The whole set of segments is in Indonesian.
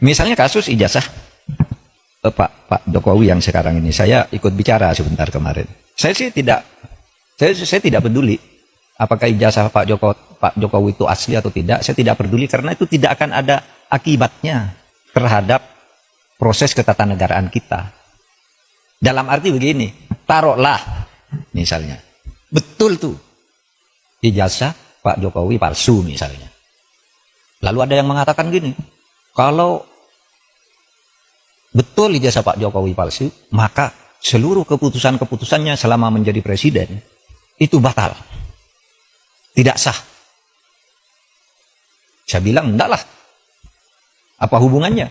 Misalnya kasus ijazah Pak Jokowi yang sekarang ini, saya ikut bicara sebentar kemarin. Saya sih saya tidak peduli apakah ijazah Pak Jokowi itu asli atau tidak. Saya tidak peduli karena itu tidak akan ada akibatnya terhadap proses ketatanegaraan kita. Dalam arti begini, taruhlah misalnya betul tuh ijazah Pak Jokowi palsu misalnya. Lalu ada yang mengatakan gini, kalau betul ijazah Pak Jokowi palsu, maka seluruh keputusan-keputusannya selama menjadi presiden itu batal. Tidak sah. Saya bilang, enggak lah. Apa hubungannya?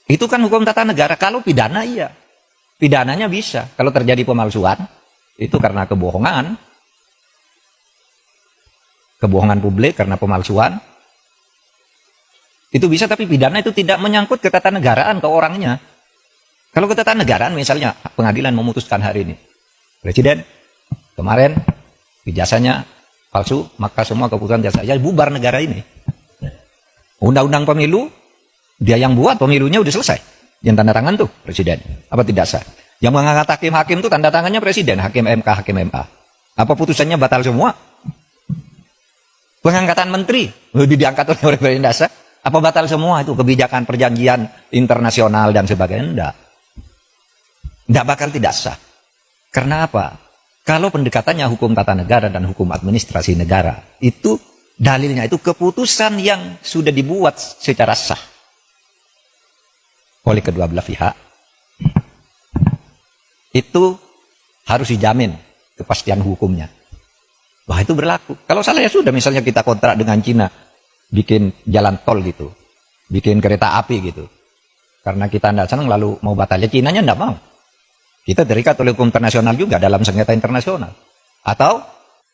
Itu kan hukum tata negara. Kalau pidana, iya. Pidananya bisa. Kalau terjadi pemalsuan, itu karena kebohongan. Kebohongan publik karena pemalsuan. Itu bisa, tapi pidana itu tidak menyangkut ketatanegaraan ke orangnya. Kalau ketatanegaraan, misalnya pengadilan memutuskan hari ini, presiden kemarin ijazahnya palsu, maka semua keputusan ijazahnya bubar negara ini. Undang-undang pemilu, dia yang buat pemilunya udah selesai. Yang tanda tangan tuh presiden. Apa tidak sah? Yang mengangkat hakim-hakim tuh tanda tangannya presiden, hakim MK, hakim MA. Apa putusannya batal semua? Pengangkatan menteri, lebih diangkat oleh presiden dasar. Apa batal semua itu kebijakan perjanjian internasional dan sebagainya? Enggak. Enggak bakal tidak sah. Karena apa? Kalau pendekatannya hukum tata negara dan hukum administrasi negara, itu dalilnya itu keputusan yang sudah dibuat secara sah oleh kedua belah pihak, itu harus dijamin kepastian hukumnya. Wah, itu berlaku. Kalau salah ya sudah, misalnya kita kontrak dengan Cina, bikin jalan tol gitu, bikin kereta api gitu. Karena kita tidak senang lalu mau batal, ya Cinanya tidak mau. Kita terikat oleh hukum internasional juga dalam sengketa internasional. Atau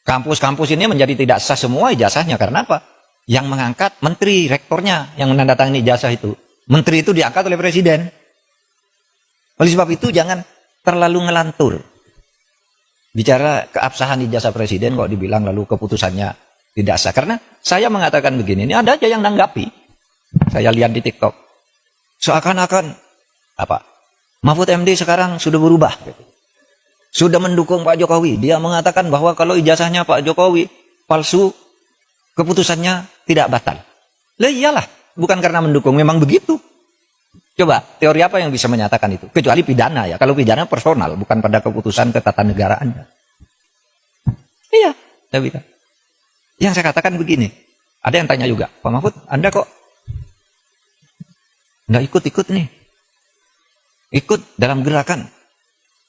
kampus-kampus ini menjadi tidak sah semua ijazahnya. Karena apa? Yang mengangkat menteri, rektornya yang menandatangani ijazah itu. Menteri itu diangkat oleh presiden. Oleh sebab itu jangan terlalu ngelantur. Bicara keabsahan ijazah presiden kok dibilang lalu keputusannya tidak sah. Karena saya mengatakan begini, ini ada aja yang nanggapi. Saya lihat di TikTok. Seakan-akan apa? Mahfud MD sekarang sudah berubah. Sudah mendukung Pak Jokowi. Dia mengatakan bahwa kalau ijazahnya Pak Jokowi palsu, keputusannya tidak batal. Lah iyalah, bukan karena mendukung, memang begitu. Coba, teori apa yang bisa menyatakan itu? Kecuali pidana ya. Kalau pidana personal, bukan pada keputusan ketatanegaraannya. Iya, saya bilang. Yang saya katakan begini, ada yang tanya juga, Pak Mahfud, Anda kok nggak ikut-ikut nih? Ikut dalam gerakan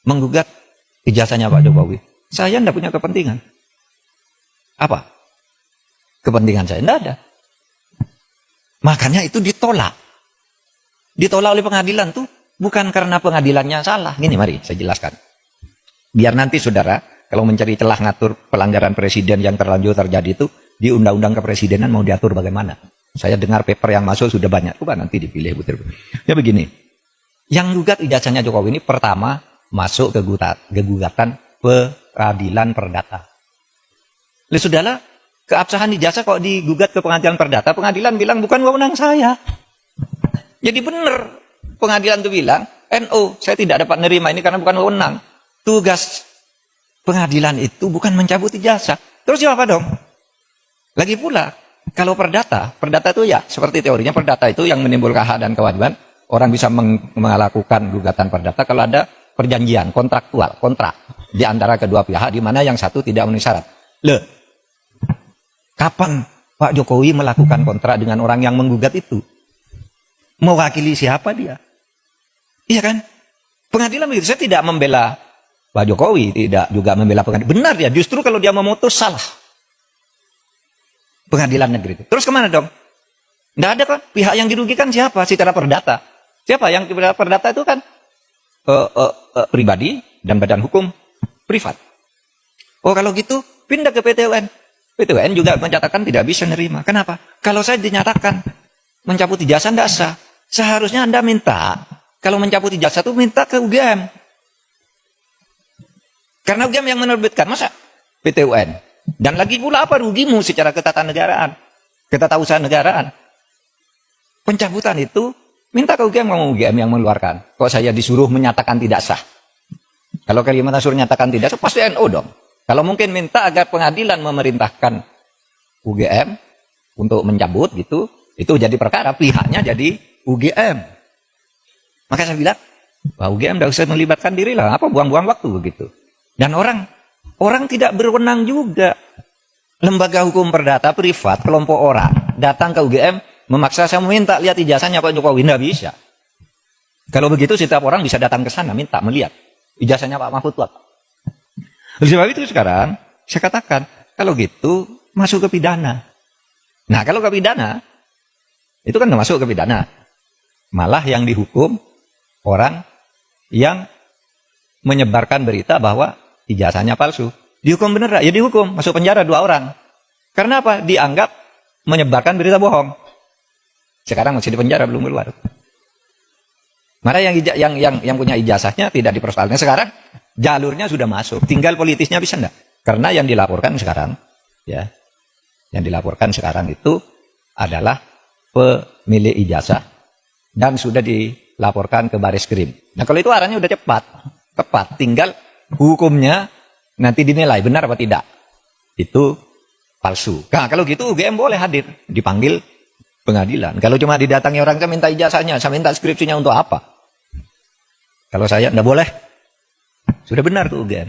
menggugat ijazahnya Pak Jokowi. Saya nggak punya kepentingan. Apa? Kepentingan saya nggak ada. Makanya itu ditolak. Ditolak oleh pengadilan tuh bukan karena pengadilannya salah. Gini, mari saya jelaskan. Biar nanti saudara, kalau mencari celah ngatur pelanggaran presiden yang terlanjur terjadi itu, di undang-undang kepresidenan mau diatur bagaimana? Saya dengar paper yang masuk sudah banyak. Coba nanti dipilih butir. Ya begini, yang gugat ijazahnya Jokowi ini pertama masuk ke gugatan peradilan perdata. Lihat saudara, keabsahan ijazah kok digugat ke pengadilan perdata, pengadilan bilang bukan wewenang saya. Jadi benar, pengadilan itu bilang, NU, saya tidak dapat menerima ini karena bukan wewenang. Tugas pengadilan itu bukan mencabut ijazah. Terus siapa dong? Lagi pula, kalau perdata itu ya, seperti teorinya perdata itu yang menimbulkan hak dan kewajiban, orang bisa melakukan gugatan perdata kalau ada perjanjian, kontraktual, kontrak di antara kedua pihak, di mana yang satu tidak memenuhi syarat. Loh, kapan Pak Jokowi melakukan kontrak dengan orang yang menggugat itu? Mewakili siapa dia? Iya kan? Pengadilan begitu. Saya tidak membela Pak Jokowi, tidak juga membela pengadilan. Benar ya, justru kalau dia memutus salah. Pengadilan negeri itu. Terus kemana dong? Tidak ada kan? Pihak yang dirugikan siapa? Secara perdata. Siapa yang perdata itu kan? Pribadi dan badan hukum privat. Oh kalau gitu, pindah ke PT UN. PT UN juga menyatakan tidak bisa nerima. Kenapa? Kalau saya dinyatakan mencabut ijazah tidak sah. Seharusnya Anda minta, kalau mencabut ijazah itu minta ke UGM. Karena UGM yang menerbitkan, masa PT UN? Dan lagi pula apa rugimu secara ketatanegaraan, ketatausahaan negaraan? Pencabutan itu minta ke UGM, mau UGM yang mengeluarkan. Kok saya disuruh menyatakan tidak sah? Kalau Kalimantan suruh nyatakan tidak sah, pasti NU dong. Kalau mungkin minta agar pengadilan memerintahkan UGM untuk mencabut gitu, itu jadi perkara, pihaknya jadi UGM. Maka saya bilang, wah UGM tidak usah melibatkan diri lah, apa buang-buang waktu begitu. Dan orang tidak berwenang juga. Lembaga hukum perdata privat, kelompok orang datang ke UGM memaksa saya meminta lihat ijazahnya Pak Jokowi, tidak bisa. Kalau begitu setiap orang bisa datang ke sana minta melihat ijazahnya Pak Mahfud. Oleh sebab itu sekarang saya katakan kalau gitu masuk ke pidana. Nah kalau ke pidana itu kan masuk ke pidana, malah yang dihukum orang yang menyebarkan berita bahwa ijazahnya palsu. Dihukum bener, ya dihukum masuk penjara 2 orang. Karena apa? Dianggap menyebarkan berita bohong. Sekarang masih di penjara, belum keluar. Mana yang punya ijazahnya tidak dipersoalkan. Sekarang jalurnya sudah masuk, tinggal politisnya bisa enggak? Karena yang dilaporkan sekarang, ya, yang dilaporkan sekarang itu adalah pemilik ijazah dan sudah dilaporkan ke Baris Krim. Nah kalau itu arahnya udah cepat, tepat, tinggal hukumnya nanti dinilai benar apa tidak. Itu palsu. Nah kalau gitu UGM boleh hadir, dipanggil pengadilan. Kalau cuma didatangi orang, saya minta ijazahnya, saya minta skripsinya untuk apa? Kalau saya enggak boleh. Sudah benar tuh UGM.